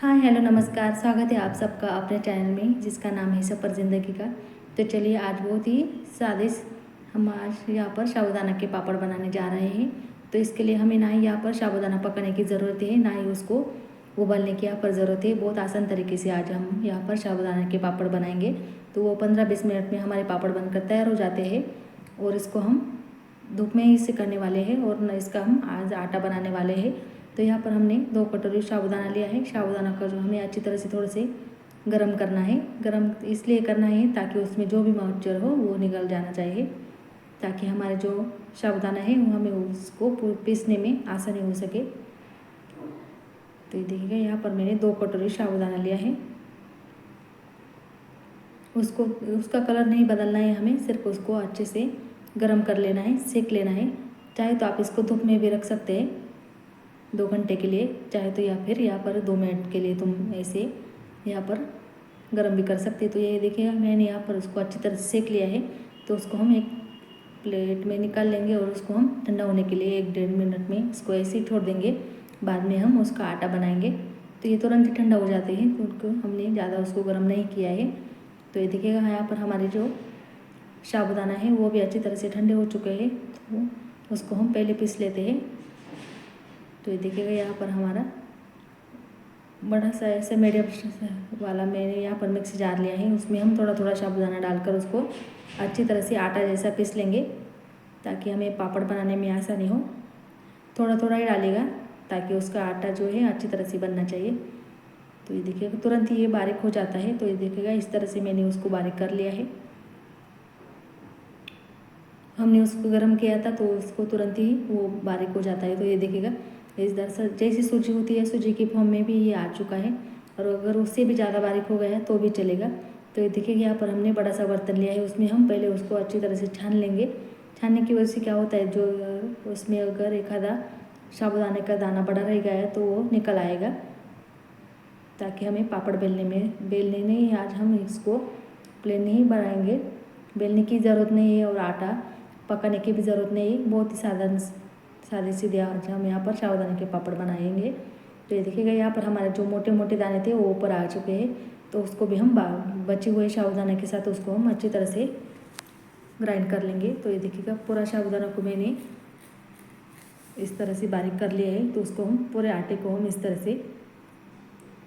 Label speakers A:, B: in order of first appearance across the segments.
A: हाँ, हेलो नमस्कार। स्वागत है आप सबका अपने चैनल में जिसका नाम है सफ़र ज़िंदगी का। तो चलिए आज बहुत ही स्वादिष्ट हम आज यहाँ पर साबूदाना के पापड़ बनाने जा रहे हैं। तो इसके लिए हमें ना ही यहाँ पर साबूदाना पकाने की ज़रूरत है, ना ही उसको उबालने की यहाँ पर ज़रूरत है। बहुत आसान तरीके से आज हम यहाँ पर साबूदाना के पापड़ बनाएंगे। तो वो 15-20 मिनट में हमारे पापड़ बनकर तैयार हो जाते हैं और इसको हम धूप में ही सिकाने वाले हैं और इसका हम आज आटा बनाने वाले हैं। तो यहाँ पर हमने 2 कटोरी साबूदाना लिया है। साबूदाना का जो हमें अच्छी तरह से थोड़े से गरम करना है। गरम इसलिए करना है ताकि उसमें जो भी मॉइस्चर हो वो निकल जाना चाहिए, ताकि हमारे जो साबूदाना है वो हमें उसको पीसने में आसानी हो सके। तो ये देखिएगा यहाँ पर मैंने 2 कटोरी साबूदाना लिया है। उसका कलर नहीं बदलना है, हमें सिर्फ उसको अच्छे से गरम कर लेना है, सेक लेना है। चाहे तो आप इसको धूप में भी रख सकते हैं 2 घंटे के लिए, चाहे तो या फिर यहाँ पर 2 मिनट के लिए तुम ऐसे यहाँ पर गरम भी कर सकते। तो ये देखिएगा मैंने यहाँ पर उसको अच्छी तरह से सेक लिया है। तो उसको हम एक प्लेट में निकाल लेंगे और उसको हम ठंडा होने के लिए 1-1.5 मिनट में इसको ऐसे ही छोड़ देंगे। बाद में हम उसका आटा बनाएंगे। तो ये तुरंत ही ठंडा हो जाते हैं, तो उनको हमने ज़्यादा उसको गर्म नहीं किया है। तो ये देखिएगा यहाँ पर हमारे जो साबूदाना है वो भी अच्छी तरह से ठंडे हो चुके हैं। तो उसको हम पहले पीस लेते हैं। तो ये देखिएगा यहाँ पर हमारा बड़ा सा ऐसे मीडियम वाला मैंने यहाँ पर मिक्सी जार लिया है। उसमें हम थोड़ा थोड़ा साबूदाना डालकर उसको अच्छी तरह से आटा जैसा पीस लेंगे, ताकि हमें पापड़ बनाने में आसानी हो। थोड़ा थोड़ा ही डालेगा ताकि उसका आटा जो है अच्छी तरह से बनना चाहिए। तो ये देखिएगा तुरंत ही ये बारीक हो जाता है। तो ये देखिएगा इस तरह से मैंने उसको बारीक कर लिया है। हमने उसको गर्म किया था तो उसको तुरंत ही वो बारीक हो जाता है। तो ये देखिएगा इस दरअसल जैसी सूजी होती है, सूजी की फॉर्म में भी ये आ चुका है। और अगर उससे भी ज़्यादा बारीक हो गया है तो भी चलेगा। तो ये देखिए यहाँ पर हमने बड़ा सा बर्तन लिया है, उसमें हम पहले उसको अच्छी तरह से छान लेंगे। छानने की वजह से क्या होता है, जो उसमें अगर एक आधा साबूदाने का दाना बड़ा रह गया है तो वो निकल आएगा, ताकि हमें पापड़ बेलने नहीं, आज हम इसको प्लेन ही बनाएंगे। बेलने की ज़रूरत नहीं है और आटा पकाने की भी ज़रूरत नहीं है। बहुत ही सादे सीधे आज हम यहाँ पर साबूदाने के पापड़ बनाएंगे। तो ये देखिएगा यहाँ पर हमारे जो मोटे मोटे दाने थे वो ऊपर आ चुके हैं। तो उसको भी हम बचे हुए साबूदाने के साथ उसको हम अच्छी तरह से ग्राइंड कर लेंगे। तो ये देखिएगा पूरा साबूदाना को मैंने इस तरह से बारीक कर लिया है। तो उसको हम पूरे आटे को हम इस तरह से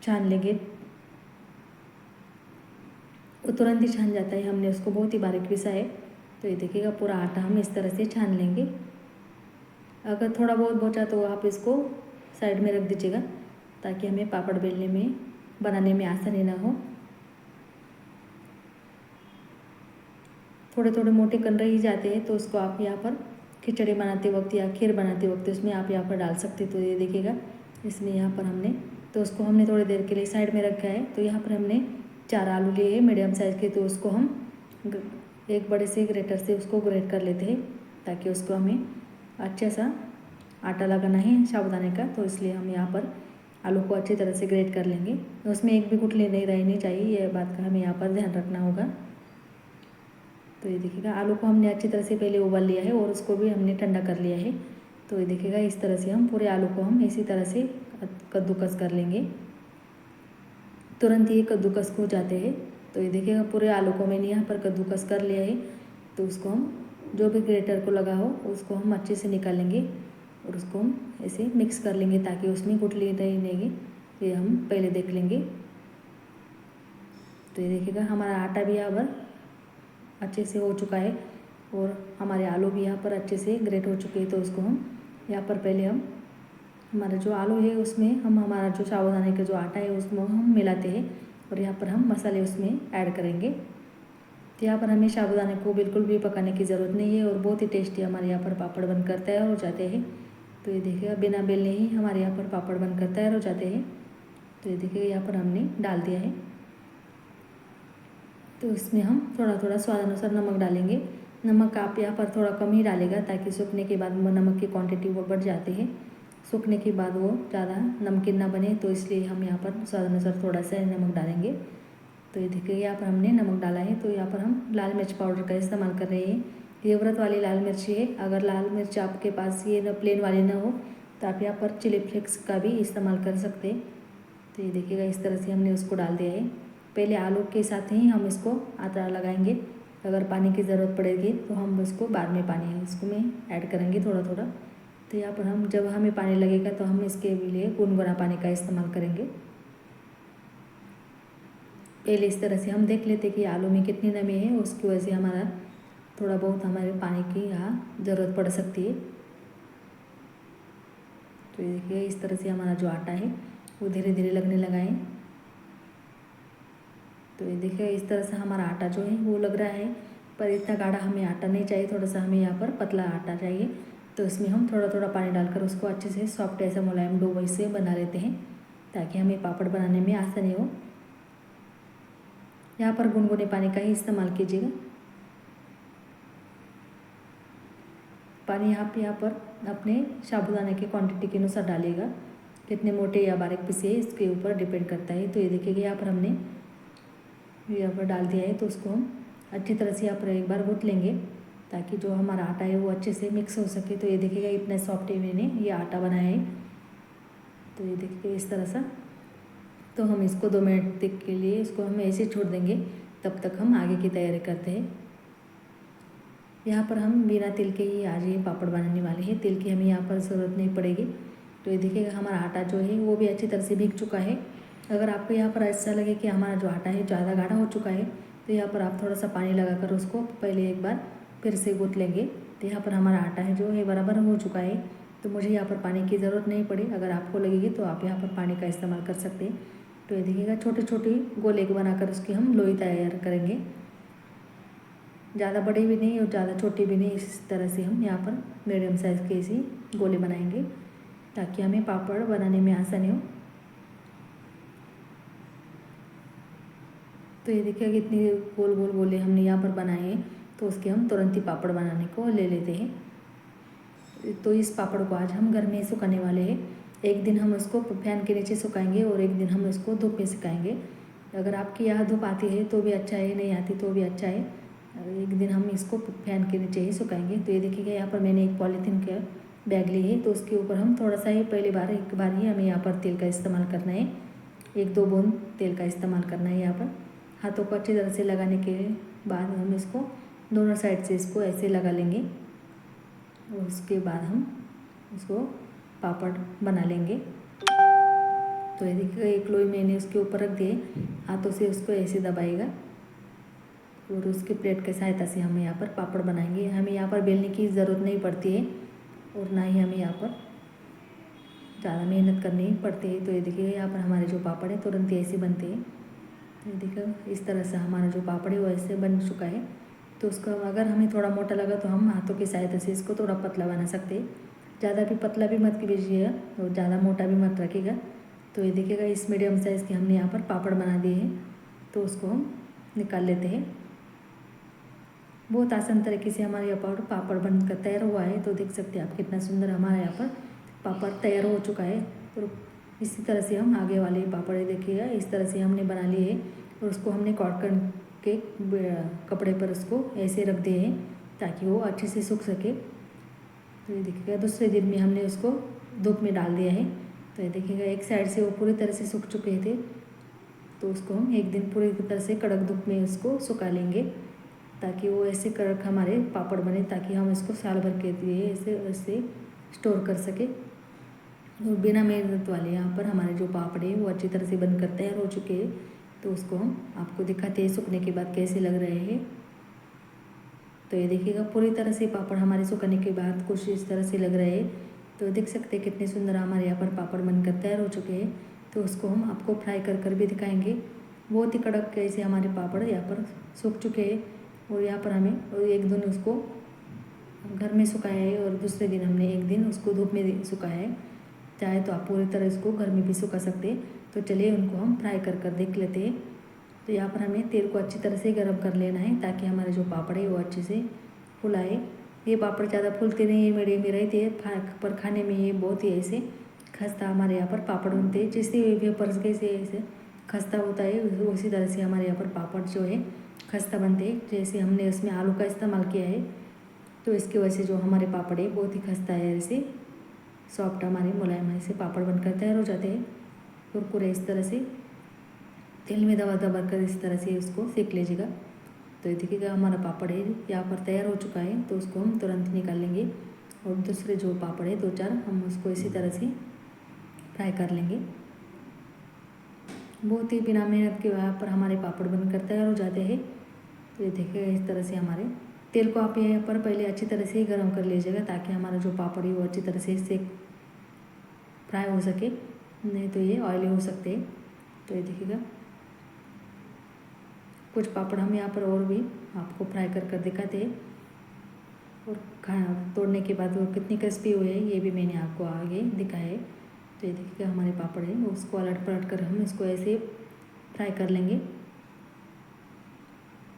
A: छान लेंगे। वो तुरंत ही छान जाता है, हमने उसको बहुत ही बारीक पिसा है। तो ये देखिएगा पूरा आटा हम इस तरह से छान लेंगे। अगर थोड़ा बहुत बचा तो आप इसको साइड में रख दीजिएगा, ताकि हमें पापड़ बेलने में बनाने में आसानी ना हो। थोड़े थोड़े मोटे कर रह ही जाते हैं, तो उसको आप यहाँ पर खिचड़ी बनाते वक्त या खीर बनाते वक्त उसमें आप यहाँ पर डाल सकते। तो ये देखिएगा इसमें यहाँ पर हमने तो उसको हमने थोड़ी देर के लिए साइड में रखा है। तो यहाँ पर हमने 4 आलू लिए हैं मीडियम साइज़ के। तो उसको हम एक बड़े से ग्रेटर से उसको ग्रेट कर लेते हैं, ताकि उसको हमें अच्छा सा आटा लगाना है साबूदाने का। तो इसलिए हम यहाँ पर आलू को अच्छी तरह से ग्रेट कर लेंगे। उसमें एक भी गुठली नहीं रहनी चाहिए, यह बात का हमें यहाँ पर ध्यान रखना होगा। तो ये देखिएगा आलू को हमने अच्छी तरह से पहले उबाल लिया है और उसको भी हमने ठंडा कर लिया है। तो ये देखिएगा इस तरह से हम पूरे आलू को हम इसी तरह से कद्दूकस कर लेंगे। तुरंत ही कद्दूकस हो जाते हैं। तो ये देखिएगा पूरे आलू को मैंने यहाँ पर कद्दूकस कर लिया है। तो उसको हम जो भी ग्रेटर को लगा हो उसको हम अच्छे से निकालेंगे और उसको हम ऐसे मिक्स कर लेंगे, ताकि उसमें गुठली नहीं रहेगी। ये हम पहले देख लेंगे। तो ये देखिएगा हमारा आटा भी यहाँ पर अच्छे से हो चुका है और हमारे आलू भी यहाँ पर अच्छे से ग्रेट हो चुके हैं। तो उसको हम यहाँ पर पहले हम हमारा जो आलू है उसमें हम हमारा जो साबूदाने का जो आटा है उसमें हम मिलाते हैं और यहाँ पर हम मसाले उसमें ऐड करेंगे। तो यहाँ पर हमें साबूदाने को बिल्कुल भी पकाने की ज़रूरत नहीं है और बहुत ही टेस्टी हमारे यहाँ पर पापड़ बनकर तैयार हो जाते हैं। तो ये देखिएगा बिना बेलने ही हमारे यहाँ पर पापड़ बनकर तैयार हो जाते हैं। तो ये देखिएगा यहाँ पर हमने डाल दिया है। तो इसमें हम थोड़ा थोड़ा स्वाद अनुसार नमक डालेंगे। नमक आप यहाँ पर थोड़ा कम ही डालेगा, ताकि सूखने के बाद नमक की क्वांटिटी वो बढ़ जाती है। सूखने के बाद वो ज़्यादा नमकीन ना बने, तो इसलिए हम यहाँ पर स्वाद अनुसार थोड़ा सा नमक डालेंगे। तो ये देखिए यहाँ पर हमने नमक डाला है। तो यहाँ पर हम लाल मिर्च पाउडर का इस्तेमाल कर रहे हैं। ये व्रत वाली लाल मिर्च है। अगर लाल मिर्च आपके पास ये प्लेन वाली ना हो तो आप यहाँ पर चिली फ्लेक्स का भी इस्तेमाल कर सकते हैं। तो ये देखिएगा इस तरह से हमने उसको डाल दिया है। पहले आलू के साथ ही हम इसको आटा लगाएंगे। अगर पानी की ज़रूरत पड़ेगी तो हम उसको बाद में पानी है इसको में ऐड करेंगे थोड़ा थोड़ा। तो यहाँ पर हम जब हमें पानी लगेगा तो हम इसके लिए गुनगुना पानी का इस्तेमाल करेंगे। पहले इस तरह से हम देख लेते कि आलू में कितनी नमी है, उसकी वजह से हमारा थोड़ा बहुत हमारे पानी की यहाँ ज़रूरत पड़ सकती है। तो ये देखिए इस तरह से हमारा जो आटा है वो धीरे धीरे लगने लगा है। तो ये देखिए इस तरह से हमारा आटा जो है वो लग रहा है, पर इतना गाढ़ा हमें आटा नहीं चाहिए, थोड़ा सा हमें यहाँ पर पतला आटा चाहिए। तो इसमें हम थोड़ा थोड़ा पानी डालकर उसको अच्छे से सॉफ्ट ऐसा मुलायम डो वैसे बना लेते हैं ताकि हमें पापड़ बनाने में आसानी हो। यहाँ पर गुनगुने पानी का ही इस्तेमाल कीजिएगा। पानी आप पर अपने साबुदाने की क्वांटिटी के अनुसार डालिएगा, कितने मोटे या बारीक पीसे इसके ऊपर डिपेंड करता है। तो ये देखिएगा यहाँ पर हमने यहाँ पर डाल दिया है, तो उसको हम अच्छी तरह से यहाँ पर एक बार गूँथ लेंगे ताकि जो हमारा आटा है वो अच्छे से मिक्स हो सके। तो ये देखिएगा इतना सॉफ्ट ही मैंने ये आटा बनाया है। तो ये देखिए इस तरह सा। तो हम इसको 2 मिनट तक के लिए इसको हम ऐसे छोड़ देंगे, तब तक हम आगे की तैयारी करते हैं। यहाँ पर हम बिना तेल के ही आज ये पापड़ बनाने वाले हैं, तेल की हमें यहाँ पर ज़रूरत नहीं पड़ेगी। तो ये देखिएगा हमारा आटा जो है वो भी अच्छी तरह से भीग चुका है। अगर आपको यहाँ पर ऐसा लगे कि हमारा जो आटा है ज़्यादा गाढ़ा हो चुका है तो यहाँ पर आप थोड़ा सा पानी लगाकर उसको पहले एक बार फिर से गूँथ लेंगे। तो यहाँ पर हमारा आटा है जो है बराबर हो चुका है, तो मुझे यहाँ पर पानी की ज़रूरत नहीं पड़ी। अगर आपको लगेगी तो आप यहाँ पर पानी का इस्तेमाल कर सकते हैं। तो ये देखिएगा छोटे छोटे गोले बनाकर उसकी हम लोई तैयार करेंगे, ज़्यादा बड़े भी नहीं और ज़्यादा छोटे भी नहीं। इस तरह से हम यहाँ पर मीडियम साइज़ के ऐसे गोले बनाएंगे ताकि हमें पापड़ बनाने में आसानी हो। तो ये देखिए कितनी गोल गोल गोले हमने यहाँ पर बनाए हैं, तो उसके हम तुरंत ही पापड़ बनाने को ले लेते हैं। तो इस पापड़ को आज हम घर में सुखाने वाले हैं। एक दिन हम उसको फैन के नीचे सुखाएंगे और एक दिन हम इसको धूप में सुखाएंगे। अगर आपके यहाँ धूप आती है तो भी अच्छा है, नहीं आती तो भी अच्छा है। एक दिन हम इसको फैन के नीचे ही सुखाएंगे। तो ये देखिएगा यहाँ पर मैंने एक पॉलीथीन का बैग ली है, तो उसके ऊपर हम थोड़ा सा ही एक बार ही हमें यहाँ पर तेल का इस्तेमाल करना है। 1-2 बूंद तेल का इस्तेमाल करना है। यहाँ पर हाथों को अच्छी तरह से लगाने के बाद हम इसको दोनों साइड से इसको ऐसे लगा लेंगे और उसके बाद हम इसको पापड़ बना लेंगे। तो ये देखिएगा एक लोई मैंने उसके ऊपर रख दिए, हाथों से उसको ऐसे दबाएगा और उसके प्लेट की सहायता से हम यहाँ पर पापड़ बनाएंगे। हमें यहाँ पर बेलने की ज़रूरत नहीं पड़ती है और ना ही हमें यहाँ पर ज़्यादा मेहनत करनी पड़ती है। तो ये देखिए यहाँ पर हमारे जो पापड़ है तुरंत ही ऐसे बनते हैं। तो ये देखिए इस तरह से हमारा जो पापड़ है वो ऐसे बन चुका है। तो उसका अगर हमें थोड़ा मोटा लगा तो हम हाथों की सहायता से इसको थोड़ा पतला बना सकते हैं। ज़्यादा भी पतला भी मत कीजिएगा और ज़्यादा मोटा भी मत रखिएगा। तो ये देखिएगा इस मीडियम साइज़ के हमने यहाँ पर पापड़ बना दिए हैं, तो उसको हम निकाल लेते हैं। बहुत आसान तरीके से हमारे यहाँ पर पापड़ बनकर तैयार हुआ है। तो देख सकते हैं आप कितना सुंदर हमारे यहाँ पर पापड़ तैयार हो चुका है। और इसी तरह से हम आगे वाले पापड़ देखिएगा इस तरह से हमने बना लिए हैं और उसको हमने कॉटन के कपड़े पर उसको ऐसे रख दिए हैं ताकि वो अच्छे से सूख सके। तो ये देखिएगा दूसरे दिन में हमने उसको धूप में डाल दिया है। तो ये देखिएगा एक साइड से वो पूरी तरह से सूख चुके थे, तो उसको हम एक दिन पूरी तरह से कड़क धूप में उसको सुखा लेंगे ताकि वो ऐसे कड़क हमारे पापड़ बने, ताकि हम इसको साल भर के लिए ऐसे स्टोर कर सके। और बिना मेहनत वाले यहाँ पर हमारे जो पापड़ है वो अच्छी तरह से बनकर तैयार हो चुके हैं। तो उसको हम आपको दिखाते हैं सूखने के बाद कैसे लग रहे हैं। तो ये देखिएगा पूरी तरह से पापड़ हमारे सुखाने के बाद कुछ इस तरह से लग रहे हैं। तो देख सकते हैं कितने सुंदर हमारे यहाँ पर पापड़ बनकर तैयार हो चुके हैं। तो उसको हम आपको फ्राई कर भी दिखाएंगे। बहुत ही कड़क कैसे हमारे पापड़ यहाँ पर सूख चुके हैं। और यहाँ पर हमें एक दिन उसको घर में सुखाया है और दूसरे दिन हमने एक दिन उसको धूप में सुखाया है। चाहे तो आप पूरी तरह इसको घर में भी सुखा सकते हैं। तो चलिए उनको हम फ्राई कर देख लेते हैं। तो यहाँ पर हमें तेल को अच्छी तरह से गर्म कर लेना है ताकि हमारे जो पापड़ है वो अच्छे से फुलाए। ये पापड़ ज़्यादा फूलते नहीं है, मीडियम में रहते हैं, पर खाने में ये बहुत ही ऐसे खस्ता हमारे यहाँ पर पापड़ बनते हैं। जैसे वेपर्स कैसे ऐसे खस्ता होता है उसी तरह से हमारे यहाँ पर पापड़ जो है खस्ता बनते हैं। जैसे हमने उसमें आलू का इस्तेमाल किया है तो इसकी वजह से जो हमारे पापड़ है बहुत ही खस्ता है, ऐसे सॉफ्ट हमारे मुलायम ऐसे पापड़ बनकर तैयार हो जाते हैं। कुरकुरे इस तरह से तेल में दबा दबा कर इस तरह से उसको सेक लीजिएगा। तो ये देखिएगा हमारा पापड़ है यहाँ पर तैयार हो चुका है। तो उसको हम तुरंत निकाल लेंगे और दूसरे जो पापड़ है 2-4 हम उसको इसी तरह से फ्राई कर लेंगे। बहुत ही बिना मेहनत के यहाँ पर हमारे पापड़ बनकर तैयार हो जाते हैं। तो ये देखिएगा इस तरह से हमारे तेल को आप यहाँ पर पहले अच्छी तरह से गर्म कर लीजिएगा ताकि हमारा जो पापड़ है वो अच्छी तरह से इससे फ्राई हो सके, नहीं तो ये ऑयली हो सकते हैं। तो ये देखिएगा कुछ पापड़ हम यहाँ पर और भी आपको फ्राई कर दिखाते हैं और तोड़ने के बाद वो कितनी क्रिस्पी हुए हैं ये भी मैंने आपको आगे दिखाया है। तो ये देखिएगा हमारे पापड़ है उसको अलट पलट कर हम इसको ऐसे फ्राई कर लेंगे।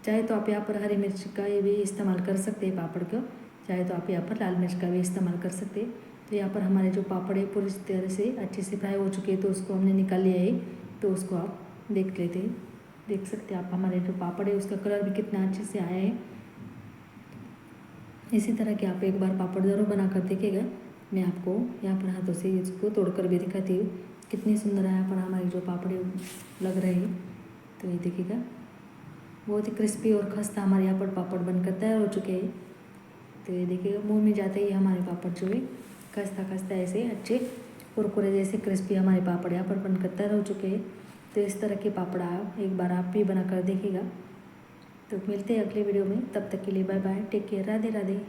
A: चाहे तो आप यहाँ पर हरी मिर्च का ये भी इस्तेमाल कर सकते हैं पापड़ को, चाहे तो आप यहाँ पर लाल मिर्च का भी इस्तेमाल कर सकते हैं। तो यहाँ पर हमारे जो पापड़ है पूरी तरह से अच्छे से फ्राई हो चुके हैं। तो उसको हमने निकाल लिया है। तो उसको आप देख सकते हैं आप हमारे जो पापड़ है उसका कलर भी कितना अच्छे से आया है। इसी तरह के आप एक बार पापड़ ज़रूर बना कर देखिएगा। मैं आपको यहाँ पर हाथों से इसको तोड़कर भी दिखाती हूँ कितनी सुंदर यहाँ पर हमारे जो पापड़ लग रहे हैं। तो ये देखिएगा बहुत ही क्रिस्पी और खस्ता हमारे यहाँ पर पापड़ बनकर तैयार हो चुके हैं। तो ये देखिएगा मुंह में जाते ही हमारे पापड़ जो है खस्ता खस्ता ऐसे अच्छे कुरकुरे जैसे क्रिस्पी हमारे पापड़ यहाँ पर बनकर तैयार हो चुके हैं। तो इस तरह के पापड़ आप एक बार आप भी बनाकर देखिएगा। तो मिलते हैं अगले वीडियो में, तब तक के लिए bye bye, take care, Radhe Radhe.